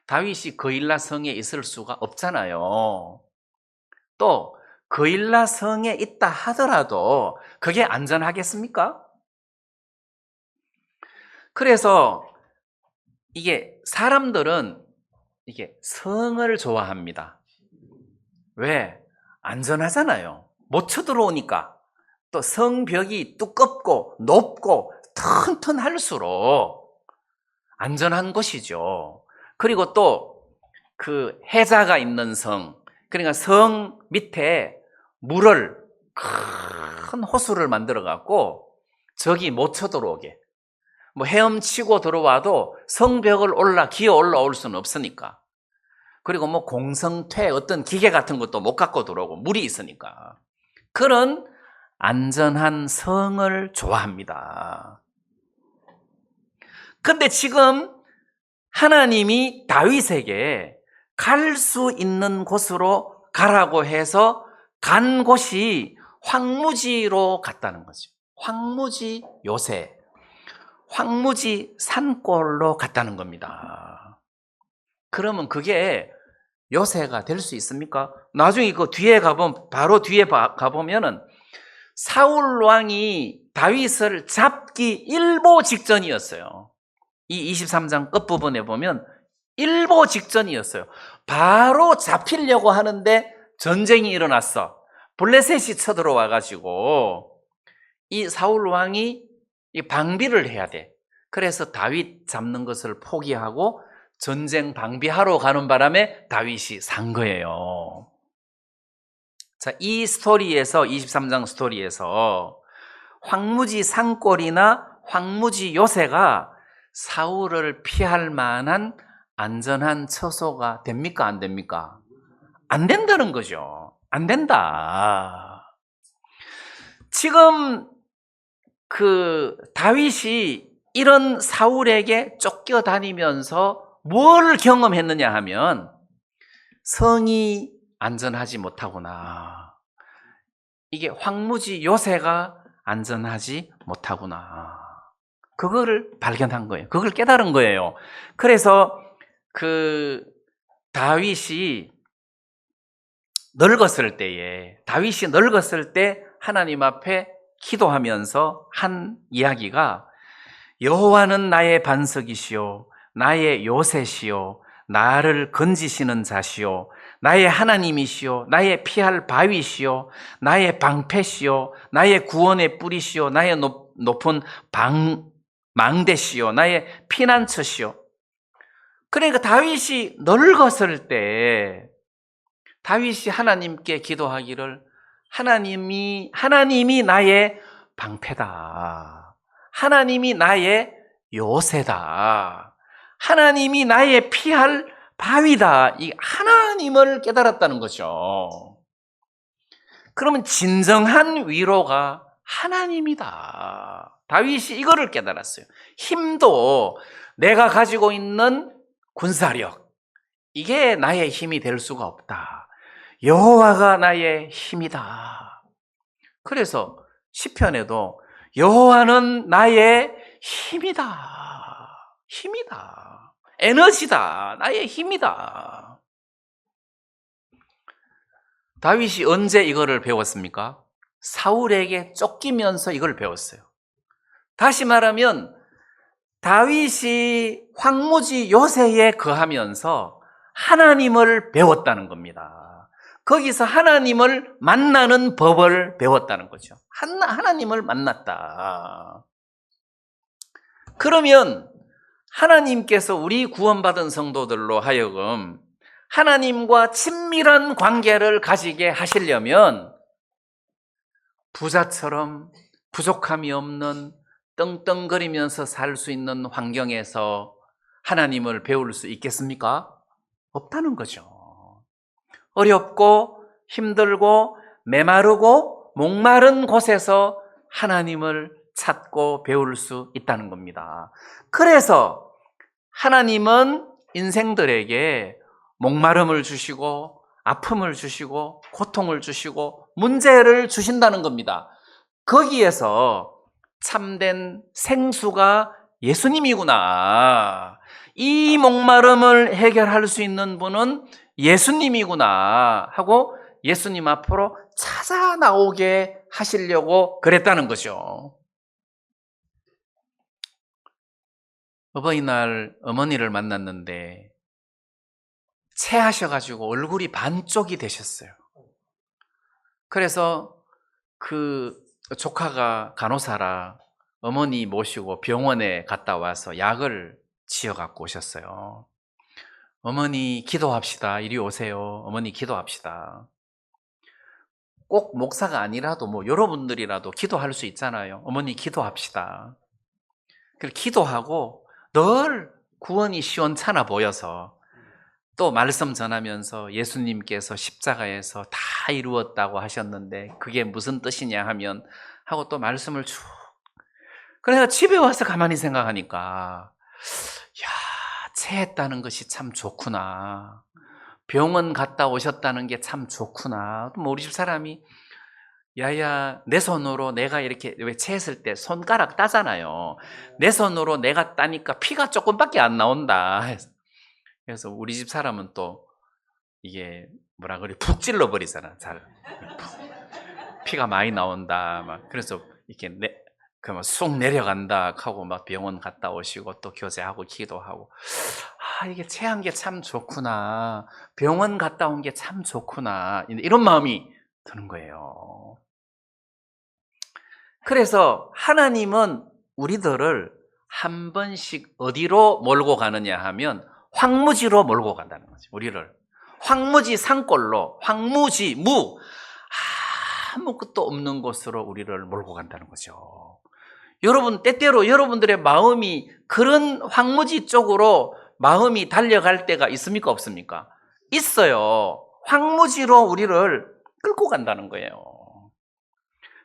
다윗이 그일라 성에 있을 수가 없잖아요. 또 그일라 성에 있다 하더라도 그게 안전하겠습니까? 그래서 이게 사람들은 이게 성을 좋아합니다. 왜? 안전하잖아요. 못 쳐들어오니까. 또 성벽이 두껍고 높고 튼튼할수록 안전한 곳이죠. 그리고 또 그 해자가 있는 성, 그러니까 성 밑에 물을 큰 호수를 만들어 갖고 적이 못 쳐들어오게, 뭐 헤엄치고 들어와도 성벽을 기어 올라올 수는 없으니까. 그리고 뭐 공성퇴 어떤 기계 같은 것도 못 갖고 들어오고 물이 있으니까. 그런 안전한 성을 좋아합니다. 근데 지금 하나님이 다윗에게 갈 수 있는 곳으로 가라고 해서 간 곳이 황무지로 갔다는 거죠. 황무지 요새, 황무지 산골로 갔다는 겁니다. 그러면 그게 요새가 될 수 있습니까? 나중에 그 뒤에 바로 뒤에 가보면은 사울 왕이 다윗을 잡기 일보 직전이었어요. 이 23장 끝부분에 보면 일보 직전이었어요. 바로 잡히려고 하는데 전쟁이 일어났어. 블레셋이 쳐들어와 가지고 이 사울 왕이 이 방비를 해야 돼. 그래서 다윗 잡는 것을 포기하고 전쟁 방비하러 가는 바람에 다윗이 산 거예요. 자, 이 스토리에서 23장 스토리에서 황무지 산골이나 황무지 요새가 사울을 피할 만한 안전한 처소가 됩니까? 안 됩니까? 안 된다는 거죠. 안 된다. 지금 그 다윗이 이런 사울에게 쫓겨다니면서 뭘 경험했느냐 하면 성이 안전하지 못하구나. 이게 황무지 요새가 안전하지 못하구나. 그거를 발견한 거예요. 그걸 깨달은 거예요. 그래서 그 다윗이 늙었을 때 하나님 앞에 기도하면서 한 이야기가 여호와는 나의 반석이시요 나의 요새시요 나를 건지시는 자시요 나의 하나님이시요 나의 피할 바위시요 나의 방패시요 나의 구원의 뿌리시요 나의 높은 망대시요 나의 피난처시요. 그러니까 다윗이 늙었을 때 다윗이 하나님께 기도하기를 하나님이 나의 방패다. 하나님이 나의 요새다. 하나님이 나의 피할 바위다. 이 하나님을 깨달았다는 거죠. 그러면 진정한 위로가 하나님이다. 다윗이 이거를 깨달았어요. 힘도 내가 가지고 있는 군사력, 이게 나의 힘이 될 수가 없다. 여호와가 나의 힘이다. 그래서 시편에도 여호와는 나의 힘이다. 힘이다. 에너지다. 나의 힘이다. 다윗이 언제 이거를 배웠습니까? 사울에게 쫓기면서 이걸 배웠어요. 다시 말하면 다윗이 황무지 요새에 거하면서 하나님을 배웠다는 겁니다. 거기서 하나님을 만나는 법을 배웠다는 거죠. 하나님을 만났다. 그러면 하나님께서 우리 구원받은 성도들로 하여금 하나님과 친밀한 관계를 가지게 하시려면 부자처럼 부족함이 없는 떵떵거리면서 살 수 있는 환경에서 하나님을 배울 수 있겠습니까? 없다는 거죠. 어렵고 힘들고 메마르고 목마른 곳에서 하나님을 찾고 배울 수 있다는 겁니다. 그래서 하나님은 인생들에게 목마름을 주시고 아픔을 주시고 고통을 주시고 문제를 주신다는 겁니다. 거기에서 참된 생수가 예수님이구나. 이 목마름을 해결할 수 있는 분은 예수님이구나 하고 예수님 앞으로 찾아 나오게 하시려고 그랬다는 거죠. 어버이날 어머니를 만났는데 체하셔가지고 얼굴이 반쪽이 되셨어요. 그래서 그 조카가 간호사라 어머니 모시고 병원에 갔다 와서 약을 지어갖고 오셨어요. 어머니 기도합시다. 이리 오세요. 어머니 기도합시다. 꼭 목사가 아니라도 뭐 여러분들이라도 기도할 수 있잖아요. 어머니 기도합시다. 그래서 기도하고 늘 구원이 시원찮아 보여서 또 말씀 전하면서 예수님께서 십자가에서 다 이루었다고 하셨는데 그게 무슨 뜻이냐 하고 또 말씀을 쭉. 그래서 집에 와서 가만히 생각하니까 체했다는 것이 참 좋구나. 병원 갔다 오셨다는 게 참 좋구나. 뭐 우리 집 사람이 야야 내 손으로 내가 이렇게 왜 체했을 때 손가락 따잖아요. 내 손으로 내가 따니까 피가 조금밖에 안 나온다. 그래서 우리 집 사람은 또 이게 뭐라 그래 푹 찔러 버리잖아. 잘 피가 많이 나온다. 막 그래서 이렇게 그러면 쑥 내려간다 하고 막 병원 갔다 오시고 또 교제하고 기도하고 이게 체한 게 참 좋구나. 병원 갔다 온 게 참 좋구나. 이런 마음이 드는 거예요. 그래서 하나님은 우리들을 한 번씩 어디로 몰고 가느냐 하면 황무지로 몰고 간다는 거죠. 우리를 황무지 산골로 황무지 아무것도 없는 곳으로 우리를 몰고 간다는 거죠. 여러분 때때로 여러분들의 마음이 그런 황무지 쪽으로 마음이 달려갈 때가 있습니까? 없습니까? 있어요. 황무지로 우리를 끌고 간다는 거예요.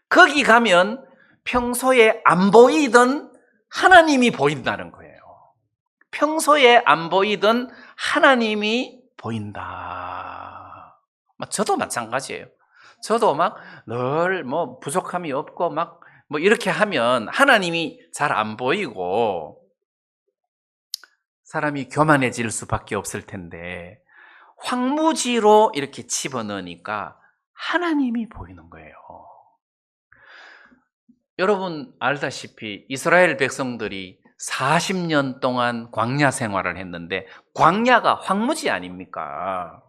거기 가면 평소에 안 보이던 하나님이 보인다는 거예요. 평소에 안 보이던 하나님이 보인다. 저도 마찬가지예요. 저도 막 늘 뭐 부족함이 없고 막 뭐 이렇게 하면 하나님이 잘 안 보이고 사람이 교만해질 수밖에 없을 텐데 황무지로 이렇게 집어넣으니까 하나님이 보이는 거예요. 여러분 알다시피 이스라엘 백성들이 40년 동안 광야 생활을 했는데 광야가 황무지 아닙니까?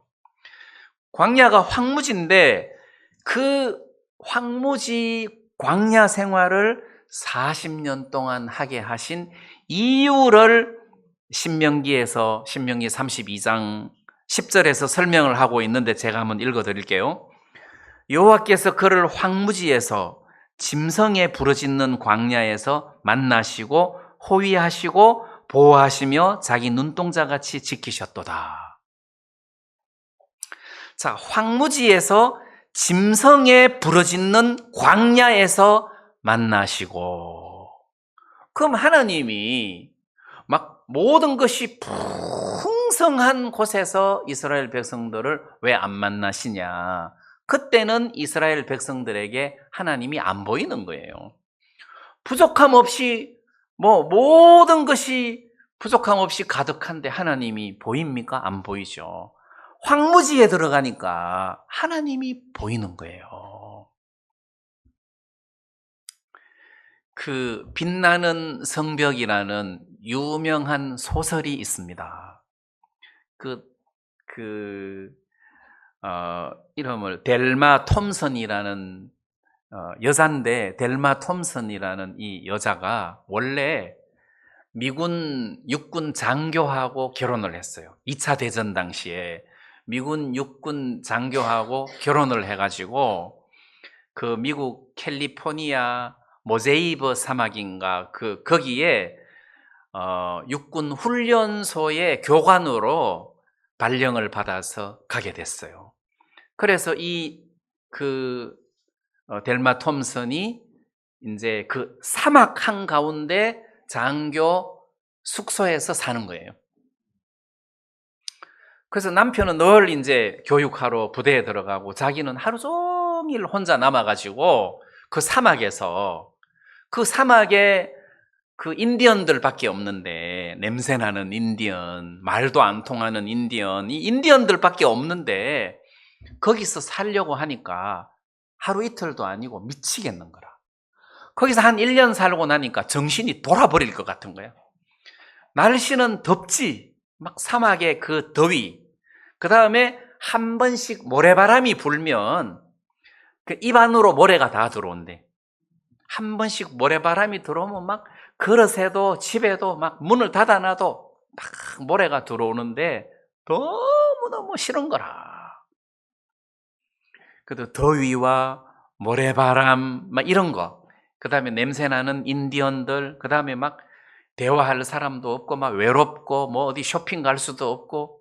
광야가 황무지인데 그 황무지 광야 생활을 40년 동안 하게 하신 이유를 신명기 32장 10절에서 설명을 하고 있는데 제가 한번 읽어 드릴게요. 여호와께서 그를 황무지에서 짐승에 부르짖는 광야에서 만나시고 호위하시고 보호하시며 자기 눈동자같이 지키셨도다. 자, 황무지에서 짐승에 부르짖는 광야에서 만나시고, 그럼 하나님이 막 모든 것이 풍성한 곳에서 이스라엘 백성들을 왜 안 만나시냐? 그때는 이스라엘 백성들에게 하나님이 안 보이는 거예요. 부족함 없이 모든 것이 부족함 없이 가득한데 하나님이 보입니까? 안 보이죠. 황무지에 들어가니까 하나님이 보이는 거예요. 그 빛나는 성벽이라는 유명한 소설이 있습니다. 이름을 델마 톰슨이라는 여잔데, 델마 톰슨이라는 이 여자가 원래 미군 육군 장교하고 결혼을 했어요. 2차 대전 당시에 미군 육군 장교하고 결혼을 해가지고 그 미국 캘리포니아 모제이버 사막인가 거기에 육군 훈련소의 교관으로 발령을 받아서 가게 됐어요. 그래서 델마 톰슨이 이제 그 사막 한가운데 장교 숙소에서 사는 거예요. 그래서 남편은 늘 이제 교육하러 부대에 들어가고 자기는 하루 종일 혼자 남아가지고 그 사막에 그 인디언들밖에 없는데, 냄새나는 인디언, 말도 안 통하는 인디언, 이 인디언들밖에 없는데 거기서 살려고 하니까 하루 이틀도 아니고 미치겠는 거라. 거기서 한 1년 살고 나니까 정신이 돌아버릴 것 같은 거예요. 날씨는 덥지, 막 사막의 그 더위, 그 다음에 한 번씩 모래바람이 불면 그 입 안으로 모래가 다 들어온대. 한 번씩 모래바람이 들어오면 막 그릇에도 집에도 막 문을 닫아놔도 막 모래가 들어오는데 너무너무 싫은 거라. 그래도 더위와 모래바람 막 이런 거, 그 다음에 냄새나는 인디언들, 그 다음에 막 대화할 사람도 없고 막 외롭고 뭐 어디 쇼핑 갈 수도 없고,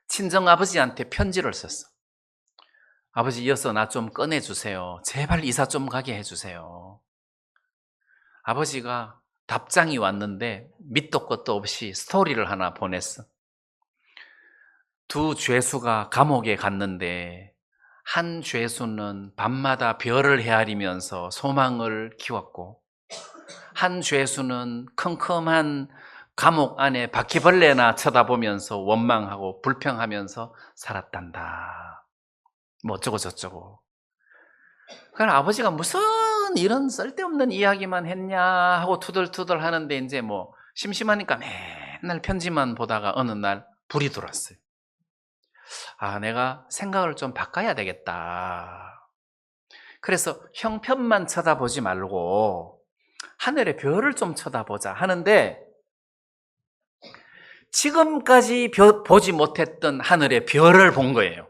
친정아버지한테 편지를 썼어. 아버지, 이어서 나 좀 꺼내주세요. 제발 이사 좀 가게 해주세요. 아버지가 답장이 왔는데 밑도 끝도 없이 스토리를 하나 보냈어. 두 죄수가 감옥에 갔는데 한 죄수는 밤마다 별을 헤아리면서 소망을 키웠고, 한 죄수는 컴컴한 감옥 안에 바퀴벌레나 쳐다보면서 원망하고 불평하면서 살았단다. 뭐 어쩌고 저쩌고. 그러니까 아버지가 무슨 이런 쓸데없는 이야기만 했냐 하고 투덜투덜 하는데 이제 뭐 심심하니까 맨날 편지만 보다가 어느 날 불이 들어왔어요. 아, 내가 생각을 좀 바꿔야 되겠다. 그래서 형편만 쳐다보지 말고 하늘의 별을 좀 쳐다보자 하는데, 지금까지 보지 못했던 하늘의 별을 본 거예요.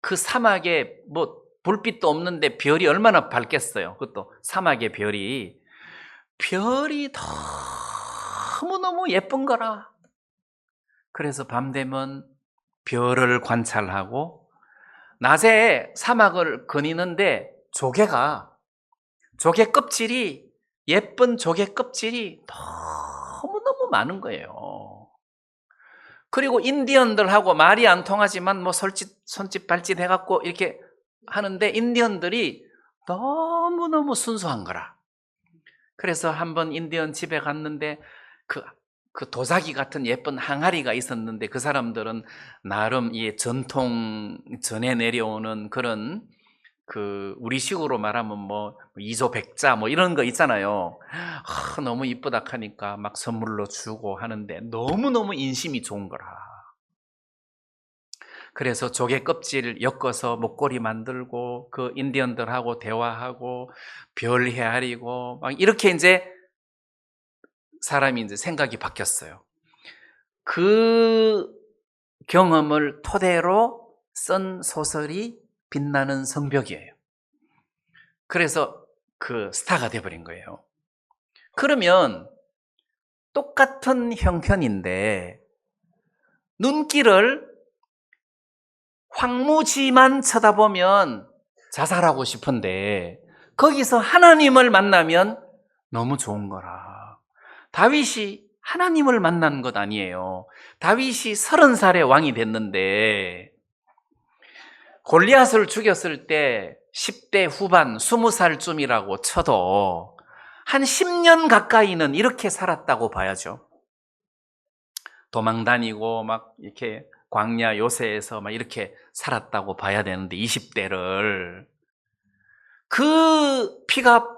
그 사막에 뭐 불빛도 없는데 별이 얼마나 밝겠어요. 그것도 사막의 별이 너무너무 예쁜 거라. 그래서 밤 되면 별을 관찰하고, 낮에 사막을 거니는데 조개 껍질이, 예쁜 조개 껍질이 너무너무 많은 거예요. 그리고 인디언들하고 말이 안 통하지만 뭐 손짓 발짓 해갖고 이렇게 하는데 인디언들이 너무너무 순수한 거라. 그래서 한번 인디언 집에 갔는데 그 그 도자기 같은 예쁜 항아리가 있었는데 그 사람들은 나름 이 전통 전해 내려오는 그런 그 우리식으로 말하면 뭐 이조백자 뭐 이런 거 있잖아요. 너무 이쁘다 하니까 막 선물로 주고 하는데 너무너무 인심이 좋은 거라. 그래서 조개 껍질 엮어서 목걸이 만들고 그 인디언들하고 대화하고 별 헤아리고 막 이렇게 이제 사람이 이제 생각이 바뀌었어요. 그 경험을 토대로 쓴 소설이 빛나는 성벽이에요. 그래서 그 스타가 돼버린 거예요. 그러면 똑같은 형편인데 눈길을 황무지만 쳐다보면 자살하고 싶은데 거기서 하나님을 만나면 너무 좋은 거라. 다윗이 하나님을 만난 것 아니에요. 다윗이 30살에 왕이 됐는데 골리앗을 죽였을 때 10대 후반 20살쯤이라고 쳐도 한 10년 가까이는 이렇게 살았다고 봐야죠. 도망 다니고 막 이렇게 광야 요새에서 막 이렇게 살았다고 봐야 되는데 20대를 그 피가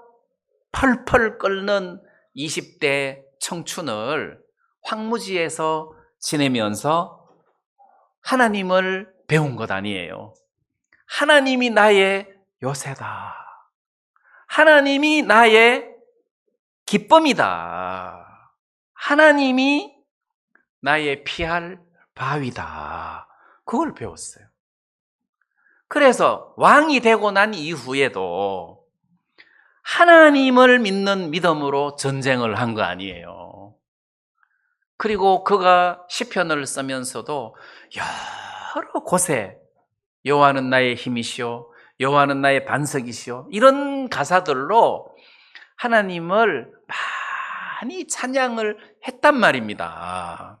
펄펄 끓는 20대 청춘을 황무지에서 지내면서 하나님을 배운 것 아니에요. 하나님이 나의 요새다. 하나님이 나의 기쁨이다. 하나님이 나의 피할 바위다. 그걸 배웠어요. 그래서 왕이 되고 난 이후에도 하나님을 믿는 믿음으로 전쟁을 한 거 아니에요. 그리고 그가 시편을 쓰면서도 여러 곳에 여호와는 나의 힘이시오, 여호와는 나의 반석이시오, 이런 가사들로 하나님을 많이 찬양을 했단 말입니다.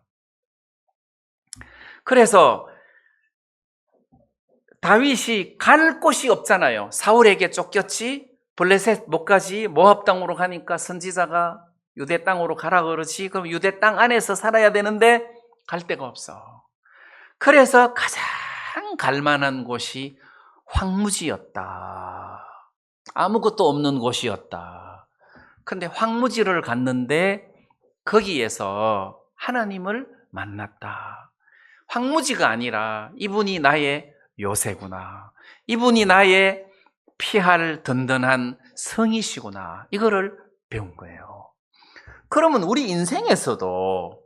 그래서 다윗이 갈 곳이 없잖아요. 사울에게 쫓겼지, 블레셋 못 가지, 모압 땅으로 가니까 선지자가 유대 땅으로 가라 그러지. 그럼 유대 땅 안에서 살아야 되는데 갈 데가 없어. 그래서 가장 갈 만한 곳이 황무지였다. 아무것도 없는 곳이었다. 근데 황무지를 갔는데 거기에서 하나님을 만났다. 황무지가 아니라 이분이 나의 요새구나. 이분이 나의 피할 든든한 성이시구나. 이거를 배운 거예요. 그러면 우리 인생에서도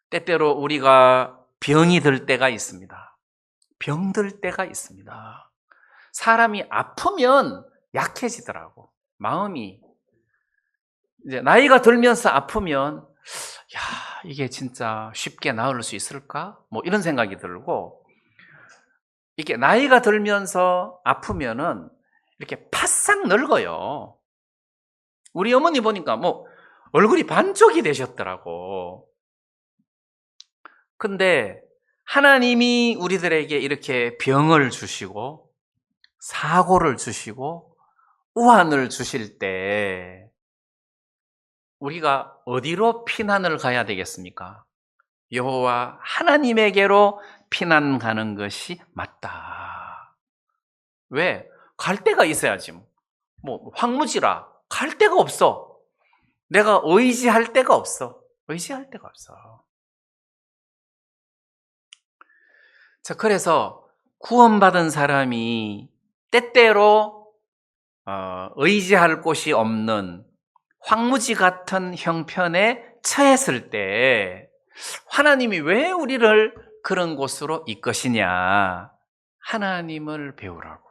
때때로 우리가 병이 들 때가 있습니다. 병들 때가 있습니다. 사람이 아프면 약해지더라고. 마음이 이제 나이가 들면서 아프면 이게 진짜 쉽게 나을 수 있을까? 뭐 이런 생각이 들고, 이게 나이가 들면서 아프면은 이렇게 바싹 늙어요. 우리 어머니 보니까 뭐 얼굴이 반쪽이 되셨더라고. 근데 하나님이 우리들에게 이렇게 병을 주시고 사고를 주시고 우환을 주실 때 우리가 어디로 피난을 가야 되겠습니까? 여호와 하나님에게로 피난 가는 것이 맞다. 왜? 갈 데가 있어야지. 뭐 황무지라 갈 데가 없어. 내가 의지할 데가 없어. 의지할 데가 없어. 자, 그래서 구원받은 사람이 때때로 의지할 곳이 없는 황무지 같은 형편에 처했을 때 하나님이 왜 우리를 그런 곳으로 이끄시냐? 하나님을 배우라고.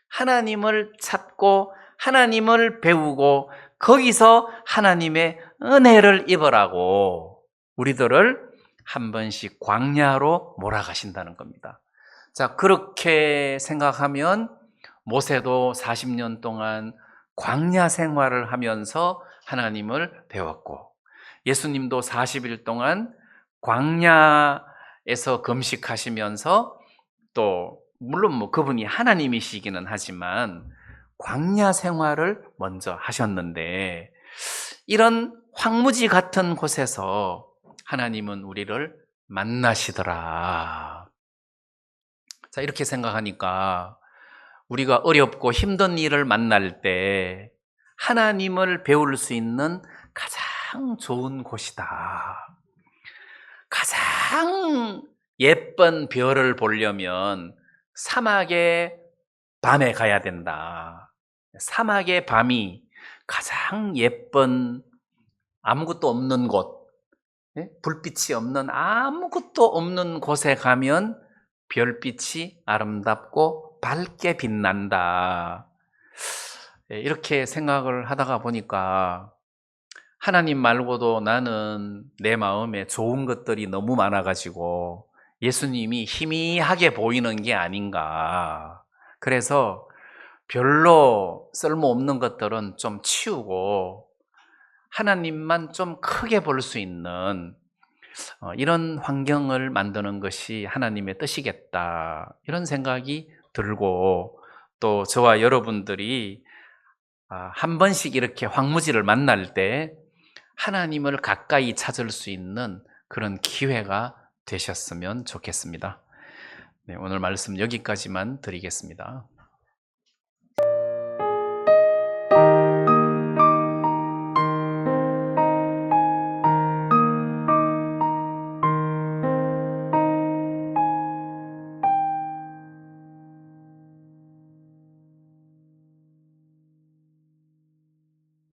하나님을 찾고 하나님을 배우고 거기서 하나님의 은혜를 입으라고 우리들을 한 번씩 광야로 몰아가신다는 겁니다. 자, 그렇게 생각하면 모세도 40년 동안 광야 생활을 하면서 하나님을 배웠고, 예수님도 40일 동안 광야에서 금식하시면서 또 물론 뭐 그분이 하나님이시기는 하지만 광야 생활을 먼저 하셨는데, 이런 황무지 같은 곳에서 하나님은 우리를 만나시더라. 자, 이렇게 생각하니까 우리가 어렵고 힘든 일을 만날 때 하나님을 배울 수 있는 가장 좋은 곳이다. 가장 예쁜 별을 보려면 사막의 밤에 가야 된다. 사막의 밤이 가장 예쁜 아무것도 없는 곳, 불빛이 없는 아무것도 없는 곳에 가면 별빛이 아름답고 밝게 빛난다. 이렇게 생각을 하다가 보니까 하나님 말고도 나는 내 마음에 좋은 것들이 너무 많아가지고 예수님이 희미하게 보이는 게 아닌가. 그래서 별로 쓸모없는 것들은 좀 치우고 하나님만 좀 크게 볼 수 있는 이런 환경을 만드는 것이 하나님의 뜻이겠다. 이런 생각이 들고 또 저와 여러분들이 한 번씩 이렇게 황무지를 만날 때 하나님을 가까이 찾을 수 있는 그런 기회가 되셨으면 좋겠습니다. 네, 오늘 말씀 여기까지만 드리겠습니다.